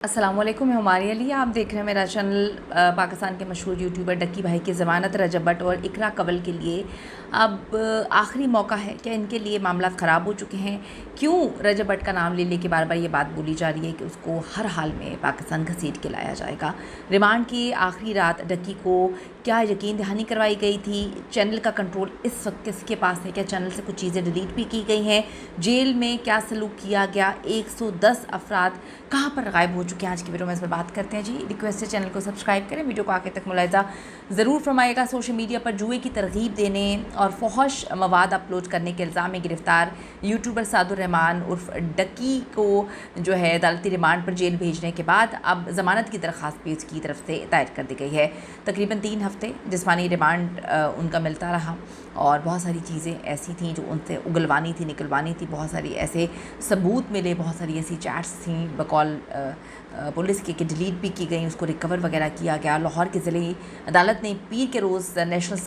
अस्सलामुअलैकुम, मैं हुमारी अली। आप देख रहे हैं मेरा चैनल। पाकिस्तान के मशहूर यूट्यूबर डक्की भाई की ज़मानत रजब भट्ट और इकरा कंवल के लिए अब आखिरी मौका है। क्या इनके लिए मामला ख़राब हो चुके हैं? क्यों रजब भट्ट का नाम ले लेके बार बार ये बात बोली जा रही है कि उसको हर हाल में पाकिस्तान घसीट के लाया जाएगा? रिमांड की आखिरी रात डक्की को क्या यकीन दहानी करवाई गई थी? चैनल का कंट्रोल इस वक्त किसके पास है? क्या चैनल से कुछ चीज़ें डिलीट भी की गई हैं? जेल में क्या सलूक किया गया? 110 अफराद कहाँ पर गायब हो चुके हैं? आज की वीडियो में इस पर बात करते हैं जी। रिक्वेस्ट है चैनल को सब्सक्राइब करें, वीडियो को आगे तक मुलाहिजा ज़रूर फरमाएगा। सोशल मीडिया पर जुए की तरगीब देने और फहश मवाद अपलोड करने के इल्ज़ाम में गिरफ्तार यूट्यूबर सादुर रहमान उर्फ डक्की को जो है अदालती रिमांड पर जेल भेजने के बाद अब ज़मानत की दरख्वास्त भी उसकी तरफ से दायर कर दी गई है। तकरीबन 3 हफ्ते जिस्मानी रिमांड उनका मिलता रहा और बहुत सारी चीज़ें ऐसी थीं जो उनसे उगलवानी थी, निकलवानी थी। बहुत सारी ऐसे सबूत मिले, बहुत सारी ऐसी चैट्स थीं बकौल पुलिस के डिलीट भी की गई, उसको रिकवर वगैरह किया गया। लाहौर की ज़िली अदालत ने पीर के रोज़ national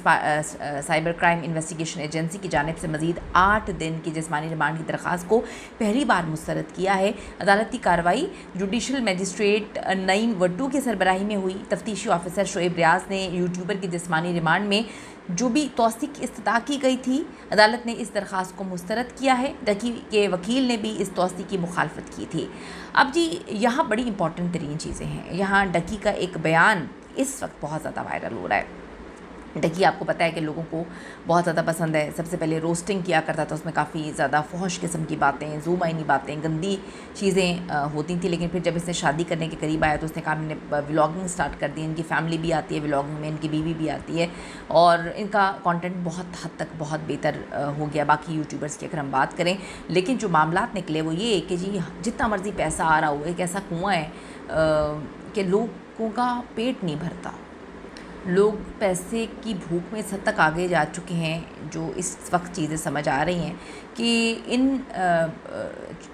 cyber crime investigation agency की जानिब से मज़ीद 8 दिन की जिस्मानी रिमांड की दरख्वास्त को पहली बार मुस्तरद किया है। अदालत की कार्रवाई जुडिशल मजिस्ट्रेट नईम वट्टू की सरबराही में हुई। तफ्तीशी ऑफिसर शोएब रियाज ने यूट्यूबर की जिस्मानी रिमांड में जो भी तौसीक की इस्तदा की गई थी, अदालत ने इस दरख्वास्त को मुस्तरद किया है। डक्की के वकील ने भी इस तौसीक की मुखालफत की थी। अब जी यहाँ बड़ी इंपॉर्टेंट तरीन चीज़ें हैं। यहाँ डक्की का एक बयान इस वक्त बहुत ज़्यादा वायरल हो रहा है। डक्की आपको पता है कि लोगों को बहुत ज़्यादा पसंद है। सबसे पहले रोस्टिंग किया करता था, उसमें काफ़ी ज़्यादा फहश किस्म की बातें, ज़ूमाइनी बातें, गंदी चीज़ें होती थी। लेकिन फिर जब इसने शादी करने के करीब आया तो उसने कहा मैंने व्लॉगिंग स्टार्ट कर दी। इनकी फैमिली भी आती है व्लॉगिंग में, इनकी बीवी भी आती है और इनका कंटेंट बहुत हद तक बहुत बेहतर हो गया बाकी यूट्यूबर्स की अगर हम बात करें। लेकिन जो मामलात निकले वो ये कि जी जितना मर्ज़ी पैसा आ रहा हो, एक ऐसा कुआँ है कि लोगों का पेट नहीं भरता। लोग पैसे की भूख में इस हद तक आगे जा चुके हैं जो इस वक्त चीज़ें समझ आ रही हैं कि इन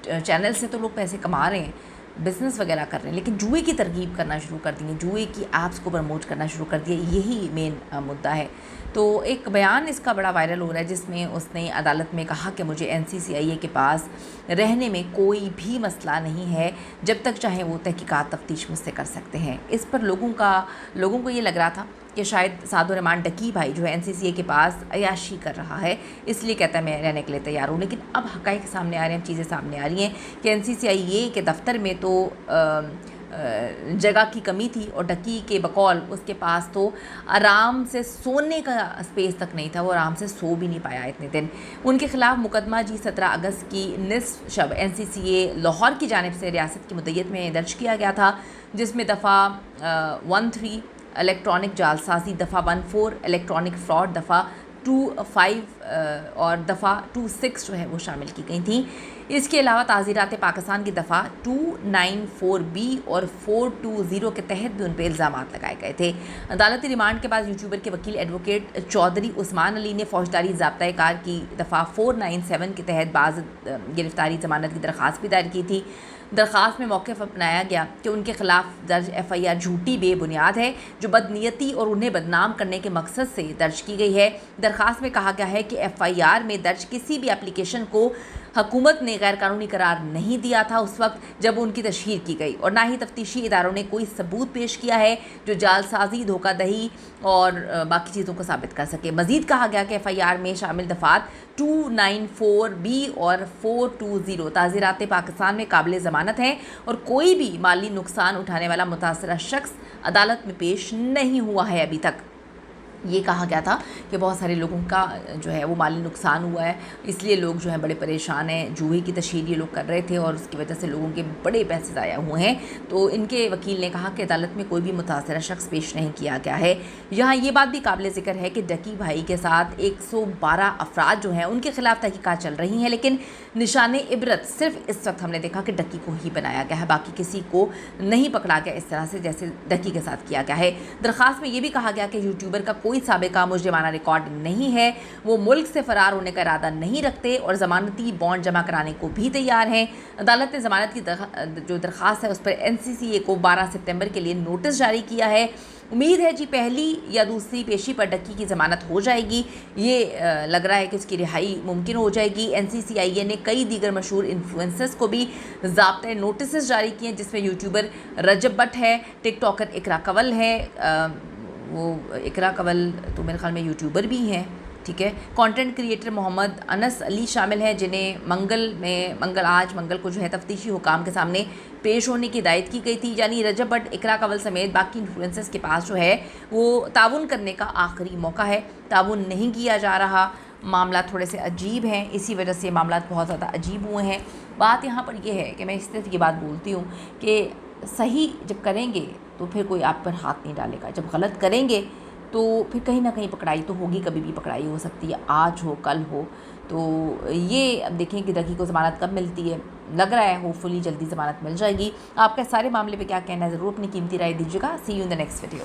चैनल से तो लोग पैसे कमा रहे हैं, बिज़नेस वगैरह कर रहे हैं, लेकिन जुए की तरगीब करना शुरू कर दी है, जुए की ऐप्स को प्रमोट करना शुरू कर दिया। यही मेन मुद्दा है। तो एक बयान इसका बड़ा वायरल हो रहा है जिसमें उसने अदालत में कहा कि मुझे NCCIA के पास रहने में कोई भी मसला नहीं है, जब तक चाहे वो तहकीकात तफ्तीश मुझसे कर सकते हैं। इस पर लोगों को ये लग रहा था कि शायद सादुर रहमान डक्की भाई जो है NCCA के पास अयाशी कर रहा है, इसलिए कहता है मैं रहने के लिए तैयार हूँ। लेकिन अब हक़ाइक़ सामने आ रहे हैं, चीज़ें सामने आ रही हैं कि NCCIA के दफ्तर में तो जगह की कमी थी और डक्की के बकौल उसके पास तो आराम से सोने का स्पेस तक नहीं था। वो आराम से सो भी नहीं पाया इतने दिन। उनके ख़िलाफ़ मुकदमा जी 17 अगस्त की निस्फ शब NCCA लाहौर की जानिब से रियासत की मुद्दत में दर्ज किया गया था, जिसमें दफ़ा 13 इलेक्ट्रॉनिक जालसाजी, दफ़ा 14 इलेक्ट्रॉनिक फ्रॉड, दफ़ा 25 और दफ़ा 26 जो है वो शामिल की गई थी। इसके अलावा ताज़ीरात पाकिस्तान की दफ़ा 294B और 420 के तहत भी उन पर इल्ज़ाम लगाए गए थे। अदालती रिमांड के बाद यूट्यूबर के वकील एडवोकेट चौधरी उस्मान अली ने फौजदारी ज़ाब्ता कार की दफ़ा 497 के तहत बाज़ गिरफ्तारी ज़मानत की दरख्वास्त भी दायर की थी। दरख्वास्त में मौक़िफ़ अपनाया गया कि उनके ख़िलाफ़ दर्ज FIR झूठी बेबुनियाद है, जो बदनीयती और उन्हें बदनाम करने के मकसद से दर्ज की गई है। दरख्वास्त में कहा गया है कि FIR में दर्ज किसी भी एप्लीकेशन को हुकूमत ने गैर कानूनी करार नहीं दिया था उस वक्त जब उनकी तशहीर की गई, और ना ही तफ्तीशी इदारों ने कोई सबूत पेश किया है जो जालसाजी, धोखाधही और बाकी चीज़ों को साबित कर सके। मज़ीद कहा गया कि FIR में शामिल दफ़ात 294B और 420 ताज़ीरात पाकिस्तान में काबिल ज़मानत हैं और कोई भी माली नुकसान उठाने वाला मुतासरा शख्स अदालत में पेश नहीं हुआ है अभी तक। ये कहा गया था कि बहुत सारे लोगों का जो है वो माली नुकसान हुआ है, इसलिए लोग जो हैं बड़े परेशान हैं। जुए की तशहीर ये लोग कर रहे थे और उसकी वजह से लोगों के बड़े पैसे ज़ाया हुए हैं। तो इनके वकील ने कहा कि अदालत में कोई भी मुतासरा शख्स पेश नहीं किया गया है। यहाँ ये बात भी काबिल ज़िक्र है कि डक्की भाई के साथ 112 अफराद जो हैं उनके ख़िलाफ़ तहकीकात चल रही हैं, लेकिन निशान इबरत सिर्फ इस वक्त हमने देखा कि डक्की को ही बनाया गया है, बाकी किसी को नहीं पकड़ा गया इस तरह से जैसे डक्की के साथ किया गया है। दरख्वास्त में ये भी कहा गया कि यूट्यूबर का कोई साबिका मुजरिमाना रिकॉर्ड नहीं है, वो मुल्क से फ़रार होने का इरादा नहीं रखते और ज़मानती बॉन्ड जमा कराने को भी तैयार हैं। अदालत ने ज़मानत की जो दरख्वास्त है उस पर NCCA को 12 सितंबर के लिए नोटिस जारी किया है। उम्मीद है जी पहली या दूसरी पेशी पर डक्की की ज़मानत हो जाएगी। ये लग रहा है कि उसकी रिहाई मुमकिन हो जाएगी। NCCIA ने कई दीगर मशहूर इन्फ्लुएंसर्स को भी ज़ाब्ता नोटिस जारी किए हैं, जिसमें यूट्यूबर रजब भट्ट है, टिकटॉकर इकरा कंवल है। वो इकरा कंवल तो मेरे ख्याल में यूट्यूबर भी हैं, ठीक है। कंटेंट क्रिएटर मोहम्मद अनस अली शामिल हैं, जिन्हें मंगल को जो है तफ्तीशी हुकाम के सामने पेश होने की हिदायत की गई थी। यानी रजब भट्ट, इकरा कंवल समेत बाकी इन्फ्लुएंसर्स के पास जो है वो ताउन करने का आखिरी मौका है। ताउन नहीं किया जा रहा। मामला थोड़े से अजीब हैं, इसी वजह से मामला बहुत ज़्यादा अजीब हुए हैं। बात यहाँ पर यह है कि मैं इस तरह की बात बोलती हूँ कि सही जब करेंगे तो फिर कोई आप पर हाथ नहीं डालेगा, जब गलत करेंगे तो फिर कहीं ना कहीं पकड़ाई तो होगी, कभी भी पकड़ाई हो सकती है, आज हो कल हो। तो ये अब देखें कि रकी को ज़मानत कब मिलती है। लग रहा है होपफुली जल्दी ज़मानत मिल जाएगी। आपका सारे मामले पे क्या कहना है, ज़रूर अपनी कीमती राय दीजिएगा। See you in the next video.